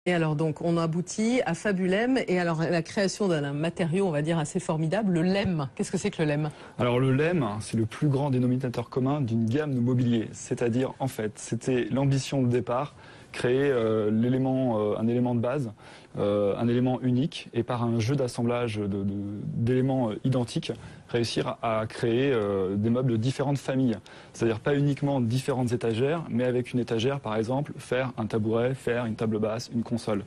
Et alors donc on aboutit à Fabulem et alors la création d'un matériau on va dire assez formidable, le lemme. Qu'est-ce que c'est que le lemme? Alors le lemme, c'est le plus grand dénominateur commun d'une gamme de mobilier. C'est-à-dire en fait, c'était l'ambition de départ, créer un élément de base, un élément unique et par un jeu d'assemblage d'éléments identiques, réussir à créer des meubles de différentes familles. C'est-à-dire pas uniquement différentes étagères, mais avec une étagère par exemple, faire un tabouret, faire une table basse, une console.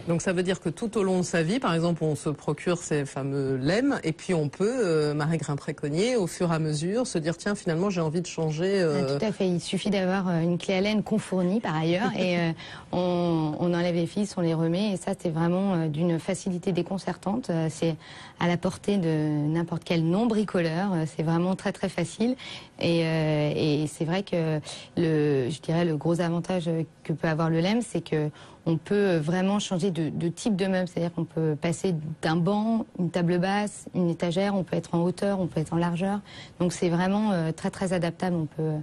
Donc ça veut dire que tout au long de sa vie, par exemple, on se procure ces fameux lemmes et puis on peut, Marie Grimpret-Cognier, au fur et à mesure, se dire tiens finalement j'ai envie de changer. Tout à fait, il suffit d'avoir une clé Allen qu'on fournit par ailleurs et on enlève les fils, on les remet et ça c'est vraiment d'une facilité déconcertante. C'est à la portée de n'importe quel non-bricoleur, c'est vraiment très très facile et c'est vrai que je dirais le gros avantage que peut avoir le lemme, c'est que on peut vraiment changer de type de meuble, c'est-à-dire qu'on peut passer d'un banc, une table basse, une étagère, on peut être en hauteur, on peut être en largeur. Donc c'est vraiment très très adaptable. On peut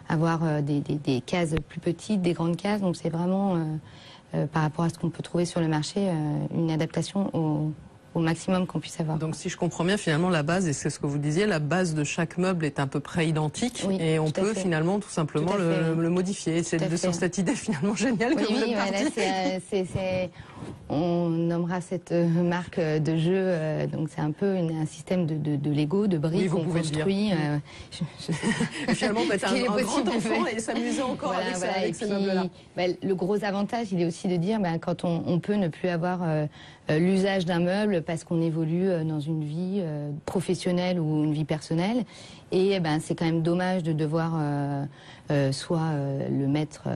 avoir des cases plus petites, des grandes cases. Donc c'est vraiment, par rapport à ce qu'on peut trouver sur le marché, une adaptation au maximum qu'on puisse avoir. Donc si je comprends bien, finalement la base, et c'est ce que vous disiez, la base de chaque meuble est à peu près identique et on peut finalement tout simplement le modifier. C'est sur cette idée finalement géniale que vous êtes parti. On nommera cette marque de jeu, donc c'est un peu un système de Lego, de briques qu'on construit. Finalement, on peut être un grand enfant et s'amuser encore avec ces meubles-là. Le gros avantage, il est aussi de dire quand on peut ne plus avoir l'usage d'un meuble parce qu'on évolue dans une vie professionnelle ou une vie personnelle. Et c'est quand même dommage de devoir soit le mettre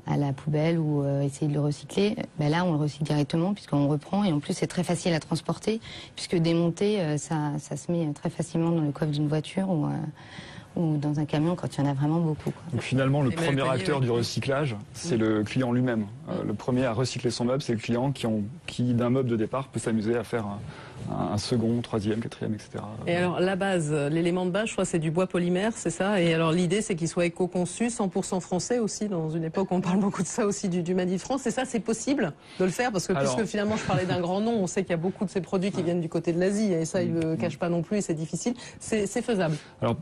à la poubelle ou essayer de le recycler. Là, on le recycle directement puisqu'on reprend et en plus c'est très facile à transporter puisque démonter, ça se met très facilement dans le coffre d'une voiture ou dans un camion quand il y en a vraiment beaucoup. Donc finalement, le premier acteur du recyclage, c'est le client lui-même. Le premier à recycler son meuble, c'est le client qui d'un meuble de départ, peut s'amuser à faire un second, troisième, quatrième, etc. Et alors la base, l'élément de base, je crois, c'est du bois polymère, c'est ça? Et alors l'idée, c'est qu'il soit éco-conçu, 100% français aussi, dans une époque où on parle beaucoup de ça aussi, du Made in France. Et ça, c'est possible de le faire? Parce que puisque finalement, je parlais d'un grand nom, on sait qu'il y a beaucoup de ces produits qui viennent du côté de l'Asie, et ça, ils ne le cachent pas non plus, et c'est difficile. C'est faisable? Alors,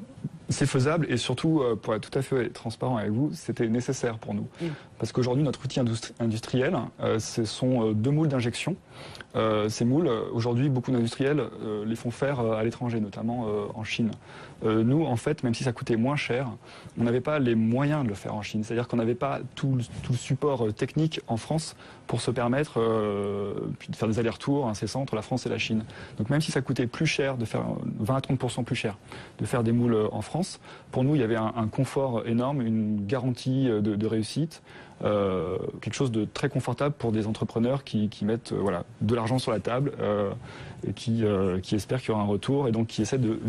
c'est faisable et surtout, pour être tout à fait transparent avec vous, c'était nécessaire pour nous. Parce qu'aujourd'hui, notre outil industriel, ce sont 2 moules d'injection. Ces moules, aujourd'hui, beaucoup d'industriels les font faire à l'étranger, notamment en Chine. Nous, en fait, même si ça coûtait moins cher, on n'avait pas les moyens de le faire en Chine. C'est-à-dire qu'on n'avait pas tout le support technique en France pour se permettre de faire des allers-retours incessants entre la France et la Chine. Donc même si ça coûtait plus cher, de faire 20 à 30% plus cher, de faire des moules en France, pour nous, il y avait un confort énorme, une garantie de réussite, quelque chose de très confortable pour des entrepreneurs qui mettent de l'argent sur la table et qui espèrent qu'il y aura un retour et donc qui essaient de